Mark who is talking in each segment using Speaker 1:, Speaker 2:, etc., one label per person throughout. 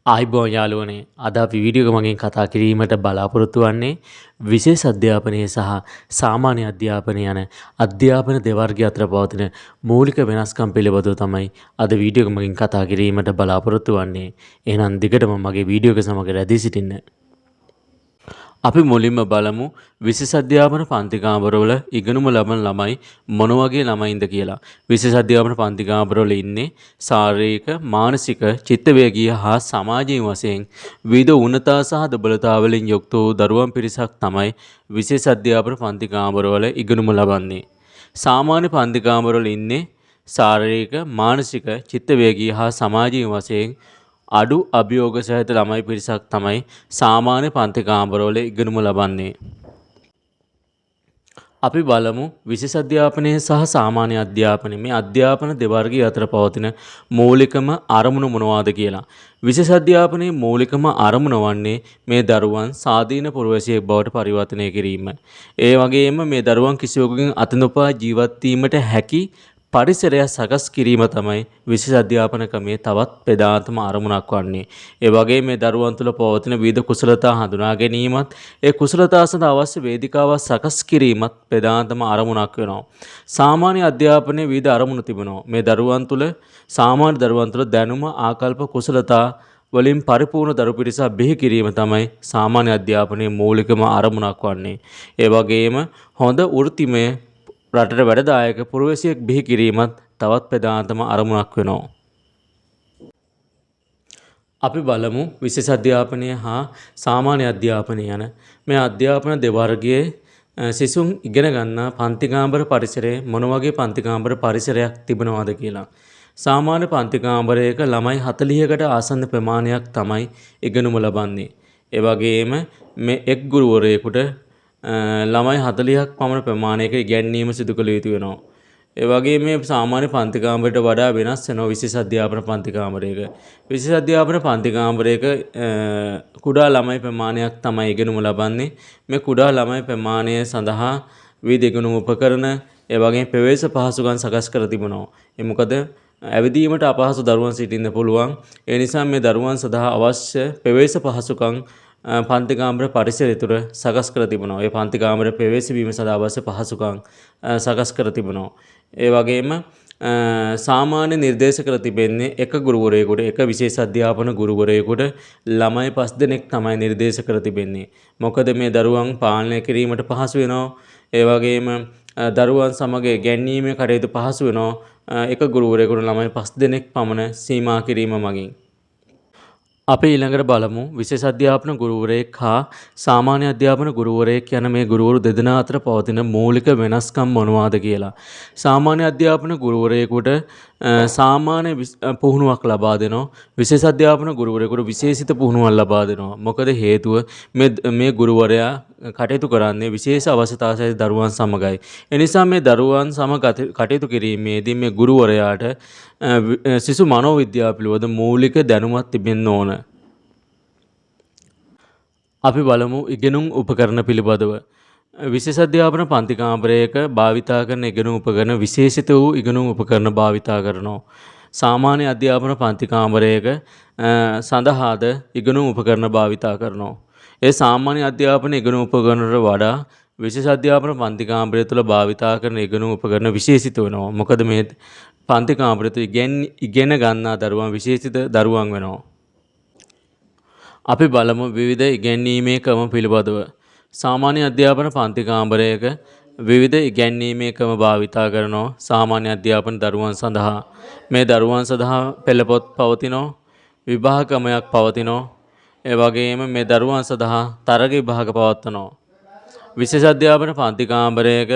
Speaker 1: ආයිබෝන් යාළුවනේ අද අපි වීඩියෝ එක මගෙන් කතා කිරීමට බලාපොරොත්තු වෙන්නේ විශේෂ අධ්‍යාපනය සහ සාමාන්‍ය අධ්‍යාපනය යන අධ්‍යාපන දෙවර්ගය අතර පවතින මූලික වෙනස්කම් පිළිබඳව තමයි අද වීඩියෝ එක මගෙන් කතා කිරීමට බලාපොරොත්තු වෙන්නේ. එහෙනම් දිගටම මගේ වීඩියෝ එක සමග රැඳී සිටින්න. අපි මුලින්ම බලමු විශේෂ අධ්‍යාපන පන්ති කාමරවල ඉගෙනුම ලබන ළමයි මොන වගේ ළමයින්ද කියලා. විශේෂ අධ්‍යාපන පන්ති කාමරවල ඉන්නේ ශාරීරික, මානසික, චිත්තවේගීය හා සමාජීය වශයෙන් විවිධ උන්නතා සහ දුබලතා වලින් යුක්ත වූ දරුවන් පිරිසක් තමයි විශේෂ අධ්‍යාපන පන්ති කාමරවල ඉගෙනුම ලබන්නේ. සාමාන්‍ය පන්ති කාමරවල ඉන්නේ ශාරීරික, මානසික, චිත්තවේගීය හා සමාජීය වශයෙන් අඩු අභියෝග සහිත ළමයි පිරිසක් තමයි සාමාන්‍ය පන්ති කාමරවල ඉගෙනුම ලබන්නේ. අපි බලමු විශේෂ අධ්‍යාපනය සහ සාමාන්‍ය අධ්‍යාපනය මේ අධ්‍යාපන දෙවර්ගය අතර පවතින මූලිකම අරමුණු මොනවාද කියලා. විශේෂ අධ්‍යාපනයේ මූලිකම අරමුණ වන්නේ මේ දරුවන් ස්වාධීන පුරවැසියෙක් බවට පරිවර්තනය කිරීම. ඒ වගේම මේ දරුවන් කිසිවෙකුගෙන් අත නොපා ජීවත් වීමට හැකි පරිසරය සකස් කිරීම තමයි විශේෂ අධ්‍යාපන ක්‍රමයේ තවත් ප්‍රධානතම අරමුණක් වන්නේ. ඒ වගේම මේ දරුවන් තුළ පවතින විවිධ කුසලතා හඳුනා ගැනීමත්, ඒ කුසලතා සඳහා අවශ්‍ය වේදිකාවක් සකස් කිරීමත් ප්‍රධානතම අරමුණක් වෙනවා. සාමාන්‍ය අධ්‍යාපනයේ විවිධ අරමුණු තිබෙනවා. මේ දරුවන් තුළ සාමාන්‍ය දරුවන් තුළ දැනුම, ආකල්ප, කුසලතා වලින් පරිපූර්ණ දරු පිරිසක් බිහි කිරීම තමයි සාමාන්‍ය අධ්‍යාපනයේ මූලිකම අරමුණක් වන්නේ. ඒ වගේම හොඳ වෘත්තිමය රටට වැඩදායක පුරවැසියෙක් බිහි කිරීමත් තවත් ප්‍රධානතම අරමුණක් වෙනවා. අපි බලමු විශේෂ අධ්‍යාපනය හා සාමාන්‍ය අධ්‍යාපනය යන මේ අධ්‍යාපන දෙවර්ගයේ සිසුන් ඉගෙන ගන්නා පන්ති කාමර පරිසරයේ මොන වගේ පන්ති කාමර පරිසරයක් තිබෙනවද කියලා. සාමාන්‍ය පන්ති කාමරයක ළමයි 40කට ආසන්න ප්‍රමාණයක් තමයි ඉගෙනුම ලබන්නේ. ඒ වගේම මේ එක් ගුරුවරයෙකුට ළමයි 40ක් පමණ ප්‍රමාණයක ඉගැන්වීම සිදු කළ යුතු වෙනවා. ඒ වගේම මේ සාමාන්‍ය පන්ති කාමරයට වඩා වෙනස් වෙනවා විශේෂ අධ්‍යාපන පන්ති කාමරයක. විශේෂ අධ්‍යාපන පන්ති කාමරයක කුඩා ළමයි ප්‍රමාණයක් තමයි ඉගෙනුම ලබන්නේ. මේ කුඩා ළමයි ප්‍රමාණය සඳහා විවිධ ඉගෙනුම් උපකරණ ඒ වගේම ප්‍රවේශ පහසුකම් සකස් කර තිබෙනවා. ඒ මොකද ඇවිදීමට අපහසු දරුවන් සිටින්න පුළුවන්. ඒ නිසා මේ දරුවන් සඳහා අවශ්‍ය ප්‍රවේශ පහසුකම් පන්ති කාමර පරිසරය තුළ සකස් කර තිබෙනවා. ඒ පන්ති කාමර ප්‍රවේශ වීම සඳහා අවශ්‍ය පහසුකම් සකස් කර තිබෙනවා. ඒ වගේම සාමාන්‍ය නිර්දේශ කර තිබෙන්නේ එක ගුරුවරයෙකුට, එක විශේෂ අධ්‍යාපන ගුරුවරයෙකුට ළමයි 5 දෙනෙක් තමයි නිර්දේශ කර තිබෙන්නේ. මොකද මේ දරුවන් පාලනය කිරීමට පහසු වෙනවා. ඒ වගේම දරුවන් සමග ගැන්වීමේ කටයුතු පහසු වෙනවා. එක ගුරුවරයෙකුට ළමයි 5 දෙනෙක් පමණ සීමා කිරීම මගින්. අපි ඊළඟට බලමු විශේෂ අධ්‍යාපන ගුරුවරයෙක් හා සාමාන්‍ය අධ්‍යාපන ගුරුවරයෙක් යන මේ ගුරුවරු දෙදෙනා අතර පවතින මූලික වෙනස්කම් මොනවාද කියලා. සාමාන්‍ය අධ්‍යාපන ගුරුවරයෙකුට සාමාන්‍ය පුහුණුවක් ලබා දෙනවා. විශේෂ අධ්‍යාපන ගුරුවරයෙකුට විශේෂිත පුහුණුවක් ලබා දෙනවා. මොකද හේතුව මේ ගුරුවරයා කටයුතු කරන්නේ විශේෂ අවශ්‍යතා සහිත දරුවන් සමගයි. එනිසා මේ දරුවන් සමග කටයුතු කිරීමේදී මේ ගුරුවරයාට සිසු මනෝවිද්‍යාව පිළිබඳ මූලික දැනුමක් තිබෙන්න ඕන. අපි බලමු ඉගෙනුම් උපකරණ පිළිබඳව. විශේෂ අධ්‍යාපන පන්ති කාමරයක භාවිතා කරන ඉගෙනුම් උපකරණ විශේෂිත වූ ඉගෙනුම් උපකරණ භාවිතා කරනවා. සාමාන්‍ය අධ්‍යාපන පන්ති කාමරයක සඳහාද ඉගෙනුම් උපකරණ භාවිතා කරනවා. ඒ සාමාන්‍ය අධ්‍යාපන ඉගෙනුම් උපකරණවලට වඩා විශේෂ අධ්‍යාපන පන්ති කාමරය තුළ භාවිතා කරන ඉගෙනුම් උපකරණ විශේෂිත වෙනවා. මොකද මේ පන්ති කාමරය තුළ ඉගෙන ගන්නා දරුවන් විශේෂිත දරුවන් වෙනවා. අපි බලමු විවිධ ඉගැන්වීමේ ක්‍රම පිළිබඳව. සාමාන්‍ය අධ්‍යාපන පන්ති කාමරයක විවිධ ඉගැන්වීමේ ක්‍රම භාවිතා කරනවා සාමාන්‍ය අධ්‍යාපන දරුවන් සඳහා. මේ දරුවන් සඳහා පෙළපොත් පවතිනවා, විභාග ක්‍රමයක් පවතිනවා. ඒ වගේම මේ දරුවන් සඳහා තරග විභාග පවත්වනවා. විශේෂ අධ්‍යාපන පන්ති කාමරයක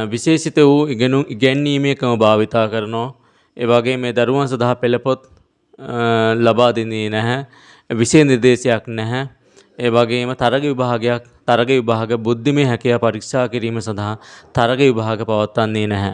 Speaker 1: විශේෂිත වූ ඉගැන්වීමේ ක්‍රම භාවිතා කරනවා. ඒ වගේම මේ දරුවන් සඳහා පෙළපොත් ලබා දෙන්නේ නැහැ. විෂය නිර්දේශයක් නැහැ. ඒ වගේම තරග විභාග බුද්ධිමය හැකියාව පරීක්ෂා කිරීම සඳහා තරග විභාග පවත්වන්නේ නැහැ.